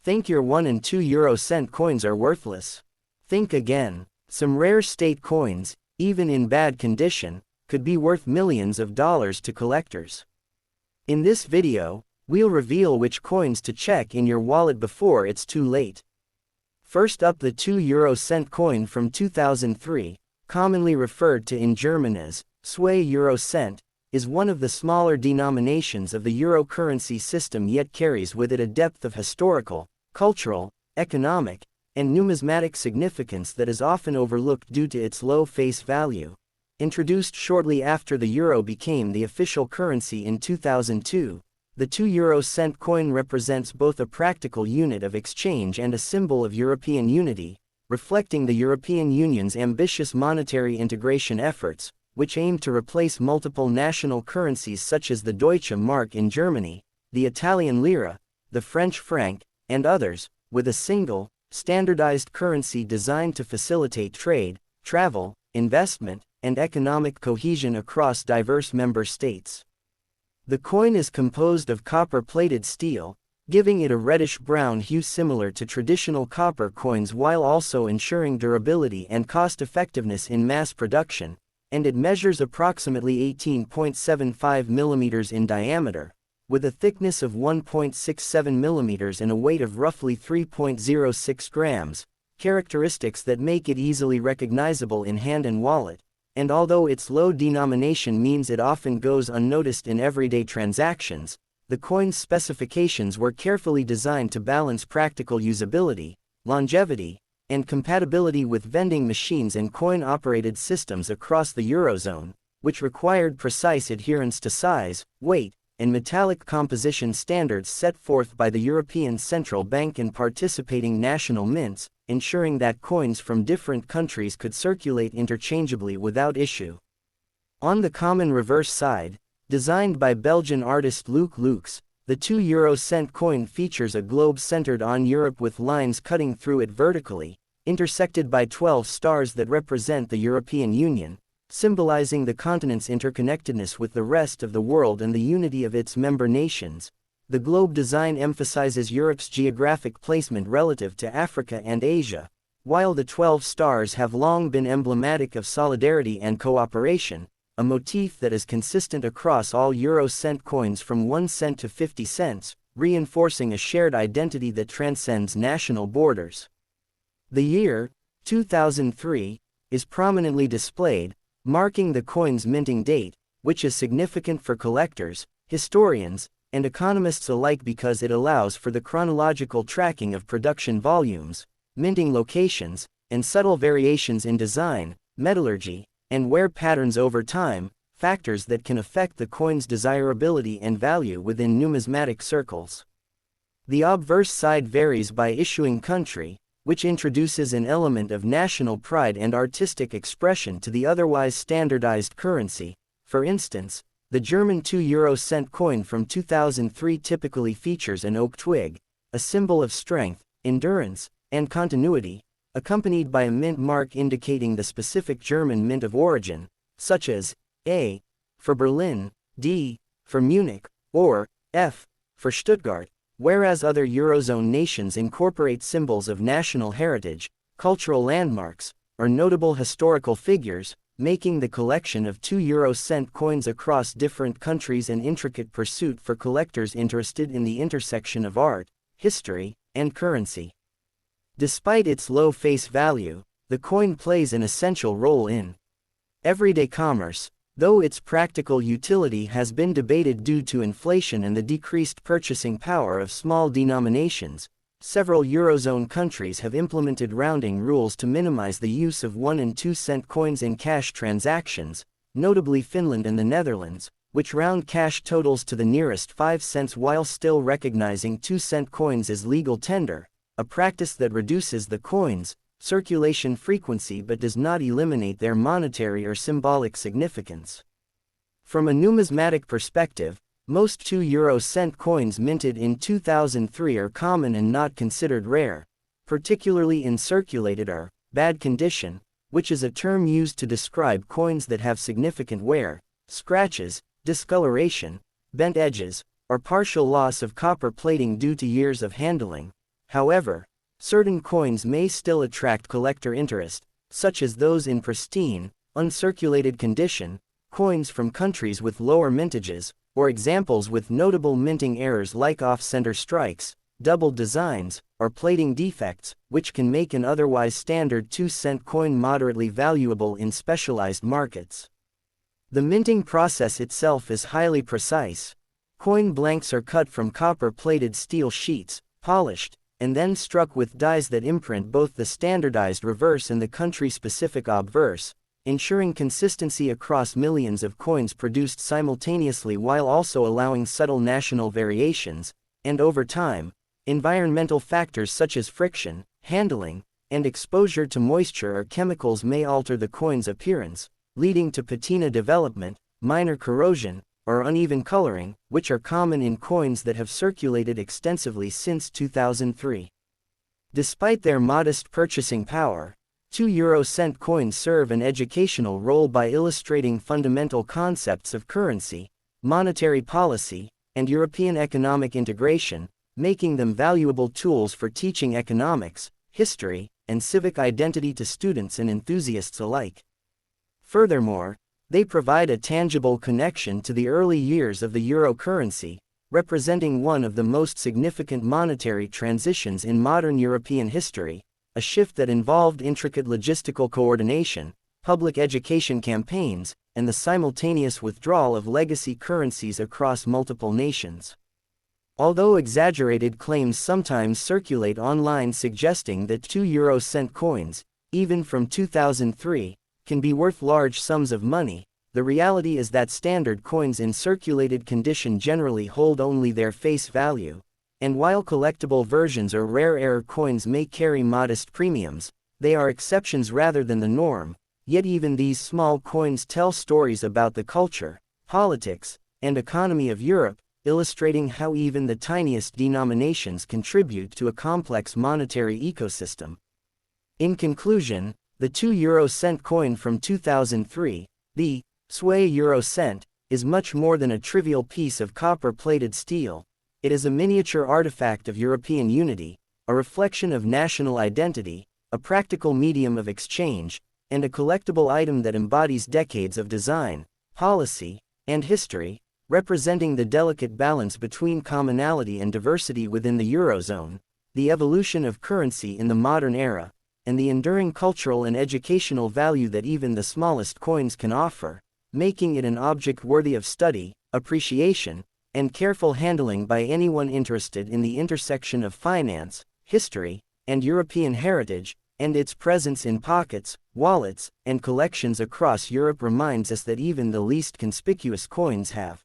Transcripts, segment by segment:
Think your 1 and 2 euro cent coins are worthless? Think again. Some rare state coins, even in bad condition, could be worth millions of dollars to collectors. In this video, we'll reveal which coins to check in your wallet before it's too late. First up, the 2 euro cent coin from 2003, commonly referred to in German as Zwei Euro Cent, is one of the smaller denominations of the euro currency system, yet carries with it a depth of historical, cultural, economic, and numismatic significance that is often overlooked due to its low face value. Introduced shortly after the euro became the official currency in 2002, the 2 euro cent coin represents both a practical unit of exchange and a symbol of European unity, reflecting the European Union's ambitious monetary integration efforts, which aim to replace multiple national currencies such as the Deutsche Mark in Germany, the Italian lira, the French franc, and others, with a single, standardized currency designed to facilitate trade, travel, investment, and economic cohesion across diverse member states. The coin is composed of copper-plated steel, giving it a reddish-brown hue similar to traditional copper coins while also ensuring durability and cost-effectiveness in mass production, and it measures approximately 18.75 mm in diameter, with a thickness of 1.67 mm and a weight of roughly 3.06 grams, characteristics that make it easily recognizable in hand and wallet, and although its low denomination means it often goes unnoticed in everyday transactions, the coin's specifications were carefully designed to balance practical usability, longevity, and compatibility with vending machines and coin-operated systems across the Eurozone, which required precise adherence to size, weight, and metallic composition standards set forth by the European Central Bank and participating national mints, ensuring that coins from different countries could circulate interchangeably without issue. On the common reverse side, designed by Belgian artist Luc Lux, the 2 euro cent coin features a globe centered on Europe with lines cutting through it vertically, intersected by 12 stars that represent the European Union, symbolizing the continent's interconnectedness with the rest of the world and the unity of its member nations. The globe design emphasizes Europe's geographic placement relative to Africa and Asia, while the 12 stars have long been emblematic of solidarity and cooperation, a motif that is consistent across all euro cent coins from 1 cent to 50 cents, reinforcing a shared identity that transcends national borders. The year, 2003, is prominently displayed, marking the coin's minting date, which is significant for collectors, historians, and economists alike because it allows for the chronological tracking of production volumes, minting locations, and subtle variations in design, metallurgy, and wear patterns over time, factors that can affect the coin's desirability and value within numismatic circles. The obverse side varies by issuing country, which introduces an element of national pride and artistic expression to the otherwise standardized currency. For instance, the German 2 euro cent coin from 2003 typically features an oak twig, a symbol of strength, endurance, and continuity, accompanied by a mint mark indicating the specific German mint of origin, such as A for Berlin, D for Munich, or F for Stuttgart, whereas other Eurozone nations incorporate symbols of national heritage, cultural landmarks, or notable historical figures, making the collection of 2 euro cent coins across different countries an intricate pursuit for collectors interested in the intersection of art, history, and currency. Despite its low face value, the coin plays an essential role in everyday commerce, though its practical utility has been debated due to inflation and the decreased purchasing power of small denominations. Several Eurozone countries have implemented rounding rules to minimize the use of 1 and 2 cent coins in cash transactions, notably Finland and the Netherlands, which round cash totals to the nearest 5 cents while still recognizing 2 cent coins as legal tender, a practice that reduces the coin's circulation frequency but does not eliminate their monetary or symbolic significance. From a numismatic perspective, most 2 euro cent coins minted in 2003 are common and not considered rare, particularly in circulated or bad condition, which is a term used to describe coins that have significant wear, scratches, discoloration, bent edges, or partial loss of copper plating due to years of handling. However, certain coins may still attract collector interest, such as those in pristine, uncirculated condition, coins from countries with lower mintages, or examples with notable minting errors like off-center strikes, double designs, or plating defects, which can make an otherwise standard 2-cent coin moderately valuable in specialized markets. The minting process itself is highly precise. Coin blanks are cut from copper-plated steel sheets, polished, and then struck with dies that imprint both the standardized reverse and the country-specific obverse, ensuring consistency across millions of coins produced simultaneously while also allowing subtle national variations, and over time, environmental factors such as friction, handling, and exposure to moisture or chemicals may alter the coin's appearance, leading to patina development, minor corrosion, or uneven coloring, which are common in coins that have circulated extensively since 2003. Despite their modest purchasing power, 2-euro-cent coins serve an educational role by illustrating fundamental concepts of currency, monetary policy, and European economic integration, making them valuable tools for teaching economics, history, and civic identity to students and enthusiasts alike. Furthermore, they provide a tangible connection to the early years of the euro currency, representing one of the most significant monetary transitions in modern European history, a shift that involved intricate logistical coordination, public education campaigns, and the simultaneous withdrawal of legacy currencies across multiple nations. Although exaggerated claims sometimes circulate online suggesting that 2-euro-cent coins, even from 2003, can be worth large sums of money, the reality is that standard coins in circulated condition generally hold only their face value, and while collectible versions or rare error coins may carry modest premiums, they are exceptions rather than the norm, yet even these small coins tell stories about the culture, politics, and economy of Europe, illustrating how even the tiniest denominations contribute to a complex monetary ecosystem. In conclusion, the 2-euro-cent coin from 2003, the Sway euro cent, is much more than a trivial piece of copper-plated steel. It is a miniature artifact of European unity, a reflection of national identity, a practical medium of exchange, and a collectible item that embodies decades of design, policy, and history, representing the delicate balance between commonality and diversity within the Eurozone, the evolution of currency in the modern era, and the enduring cultural and educational value that even the smallest coins can offer, making it an object worthy of study, appreciation, and careful handling by anyone interested in the intersection of finance, history, and European heritage, and its presence in pockets, wallets, and collections across Europe reminds us that even the least conspicuous coins have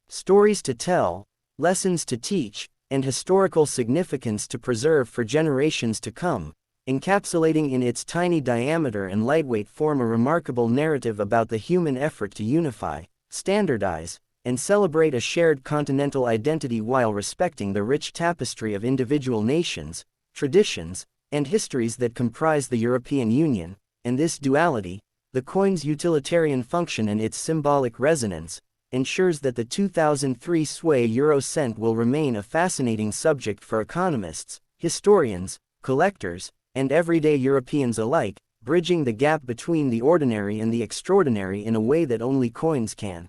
stories to tell, lessons to teach, and historical significance to preserve for generations to come, encapsulating in its tiny diameter and lightweight form a remarkable narrative about the human effort to unify, standardize, and celebrate a shared continental identity while respecting the rich tapestry of individual nations, traditions, and histories that comprise the European Union, and this duality, the coin's utilitarian function and its symbolic resonance, ensures that the 2003 Sway euro cent will remain a fascinating subject for economists, historians, collectors, and everyday Europeans alike, bridging the gap between the ordinary and the extraordinary in a way that only coins can.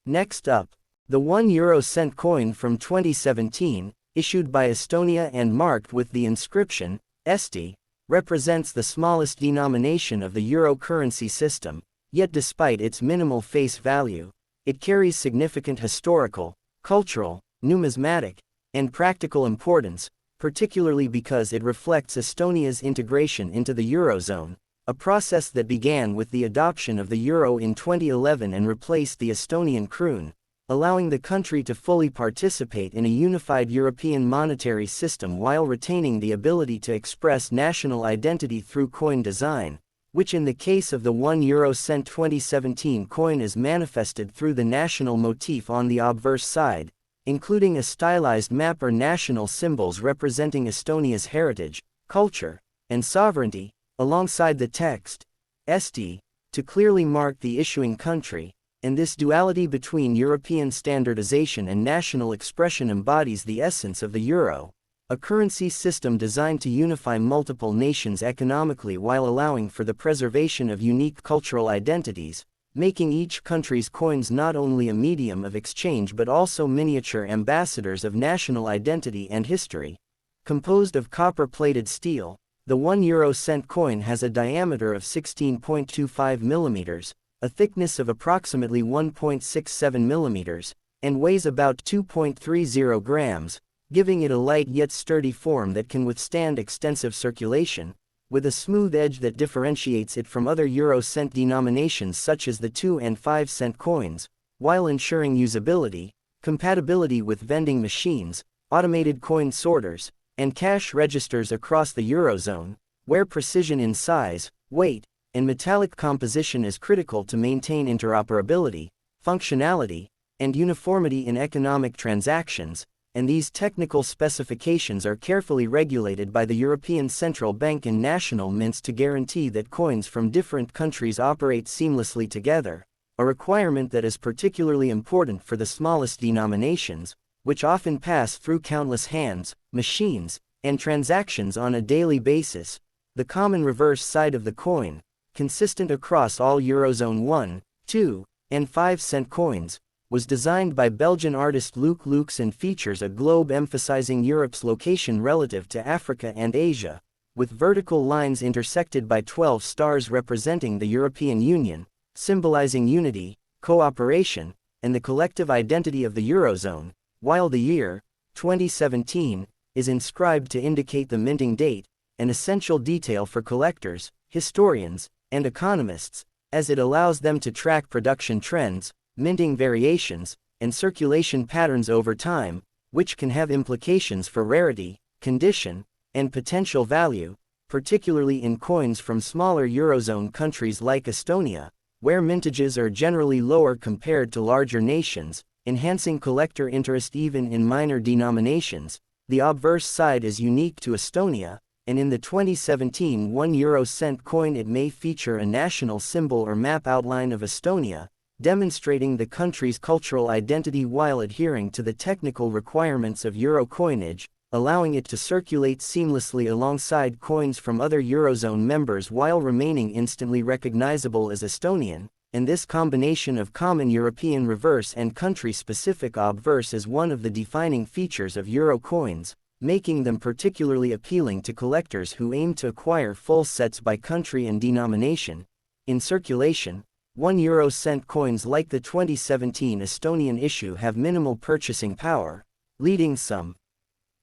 Next up, the 1-euro-cent coin from 2017, issued by Estonia and marked with the inscription, Eesti, represents the smallest denomination of the euro currency system, yet despite its minimal face value, it carries significant historical, cultural, numismatic, and practical importance, particularly because it reflects Estonia's integration into the Eurozone, a process that began with the adoption of the euro in 2011 and replaced the Estonian kroon, allowing the country to fully participate in a unified European monetary system while retaining the ability to express national identity through coin design, which in the case of the 1-euro-cent 2017 coin is manifested through the national motif on the obverse side, including a stylized map or national symbols representing Estonia's heritage, culture, and sovereignty, alongside the text, Eesti, to clearly mark the issuing country, and this duality between European standardization and national expression embodies the essence of the euro, a currency system designed to unify multiple nations economically while allowing for the preservation of unique cultural identities, making each country's coins not only a medium of exchange but also miniature ambassadors of national identity and history. Composed of copper-plated steel, the €1 coin has a diameter of 16.25 millimeters, a thickness of approximately 1.67 millimeters, and weighs about 2.30 grams, giving it a light yet sturdy form that can withstand extensive circulation, with a smooth edge that differentiates it from other euro-cent denominations such as the 2 and 5 cent coins, while ensuring usability, compatibility with vending machines, automated coin sorters, and cash registers across the Eurozone, where precision in size, weight, and metallic composition is critical to maintain interoperability, functionality, and uniformity in economic transactions, and these technical specifications are carefully regulated by the European Central Bank and national mints to guarantee that coins from different countries operate seamlessly together, a requirement that is particularly important for the smallest denominations, which often pass through countless hands, machines, and transactions on a daily basis. The common reverse side of the coin, consistent across all Eurozone 1, 2, and 5 cent coins, was designed by Belgian artist Luc Lux and features a globe emphasizing Europe's location relative to Africa and Asia, with vertical lines intersected by 12 stars representing the European Union, symbolizing unity, cooperation, and the collective identity of the Eurozone, while the year, 2017, is inscribed to indicate the minting date, an essential detail for collectors, historians, and economists, as it allows them to track production trends, minting variations, and circulation patterns over time, which can have implications for rarity, condition, and potential value, particularly in coins from smaller Eurozone countries like Estonia, where mintages are generally lower compared to larger nations, enhancing collector interest even in minor denominations. The obverse side is unique to Estonia, and in the 2017 €1 coin it may feature a national symbol or map outline of Estonia, demonstrating the country's cultural identity while adhering to the technical requirements of euro coinage, allowing it to circulate seamlessly alongside coins from other Eurozone members while remaining instantly recognizable as Estonian, and this combination of common European reverse and country-specific obverse is one of the defining features of euro coins, making them particularly appealing to collectors who aim to acquire full sets by country and denomination. In circulation, €1 coins like the 2017 Estonian issue have minimal purchasing power, leading some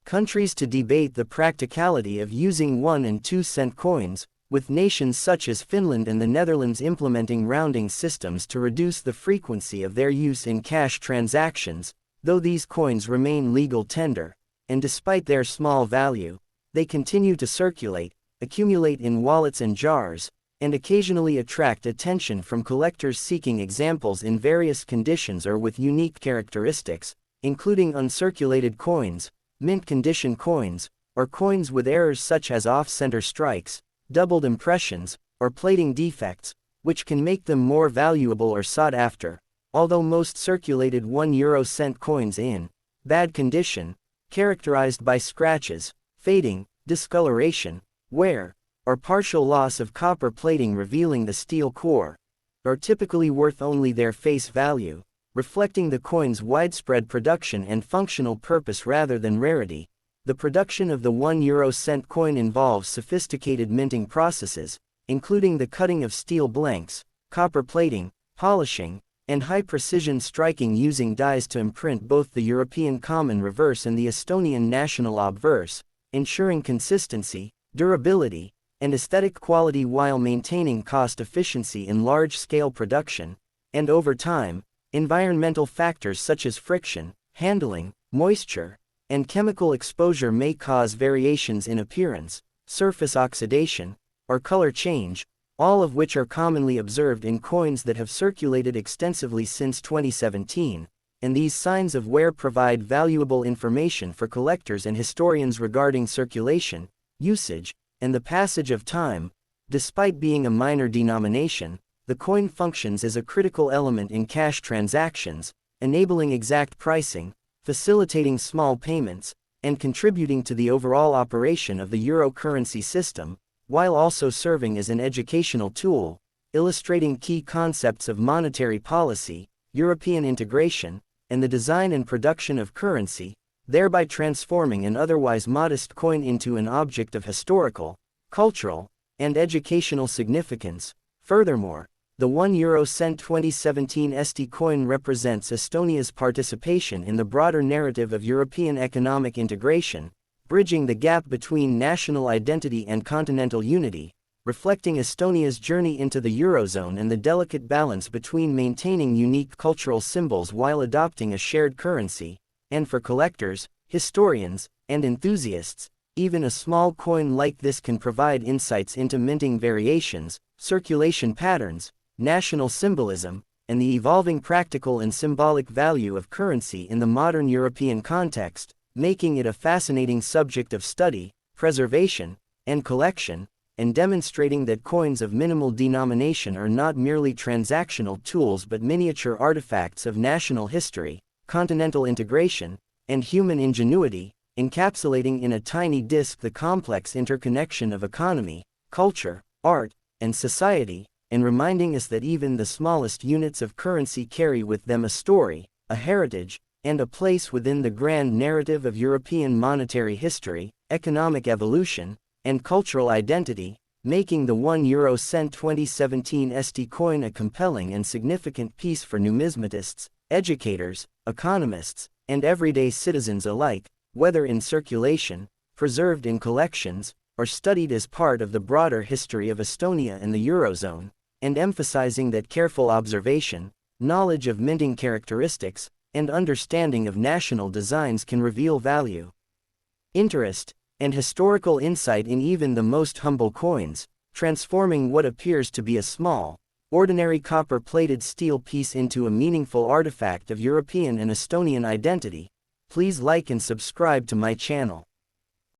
countries to debate the practicality of using 1 and 2 cent coins, with nations such as Finland and the Netherlands implementing rounding systems to reduce the frequency of their use in cash transactions, though these coins remain legal tender, and despite their small value, they continue to circulate, accumulate in wallets and jars, and occasionally attract attention from collectors seeking examples in various conditions or with unique characteristics, including uncirculated coins, mint condition coins, or coins with errors such as off-center strikes, doubled impressions, or plating defects, which can make them more valuable or sought after, although most circulated €1 coins in bad condition, characterized by scratches, fading, discoloration, wear, or partial loss of copper plating revealing the steel core, are typically worth only their face value, reflecting the coin's widespread production and functional purpose rather than rarity. The production of the €1 coin involves sophisticated minting processes, including the cutting of steel blanks, copper plating, polishing, and high-precision striking using dies to imprint both the European Common Reverse and the Estonian National Obverse, ensuring consistency, durability, and aesthetic quality while maintaining cost efficiency in large-scale production, and over time, environmental factors such as friction, handling, moisture, and chemical exposure may cause variations in appearance, surface oxidation, or color change, all of which are commonly observed in coins that have circulated extensively since 2017, and these signs of wear provide valuable information for collectors and historians regarding circulation, usage, and the passage of time. Despite being a minor denomination, the coin functions as a critical element in cash transactions, enabling exact pricing, facilitating small payments, and contributing to the overall operation of the euro currency system, while also serving as an educational tool, illustrating key concepts of monetary policy, European integration, and the design and production of currency, thereby transforming an otherwise modest coin into an object of historical, cultural, and educational significance. Furthermore, the €1 2017 ST coin represents Estonia's participation in the broader narrative of European economic integration, bridging the gap between national identity and continental unity, reflecting Estonia's journey into the Eurozone and the delicate balance between maintaining unique cultural symbols while adopting a shared currency. And for collectors, historians, and enthusiasts, even a small coin like this can provide insights into minting variations, circulation patterns, national symbolism, and the evolving practical and symbolic value of currency in the modern European context, making it a fascinating subject of study, preservation, and collection, and demonstrating that coins of minimal denomination are not merely transactional tools but miniature artifacts of national history, continental integration, and human ingenuity, encapsulating in a tiny disc the complex interconnection of economy, culture, art, and society, and reminding us that even the smallest units of currency carry with them a story, a heritage, and a place within the grand narrative of European monetary history, economic evolution, and cultural identity, making the €1 2017 ST coin a compelling and significant piece for numismatists, educators, economists, and everyday citizens alike, whether in circulation, preserved in collections, or studied as part of the broader history of Estonia and the Eurozone, and emphasizing that careful observation, knowledge of minting characteristics, and understanding of national designs can reveal value, interest, and historical insight in even the most humble coins, transforming what appears to be a small, ordinary copper-plated steel piece into a meaningful artifact of European and Estonian identity. Please like and subscribe to my channel.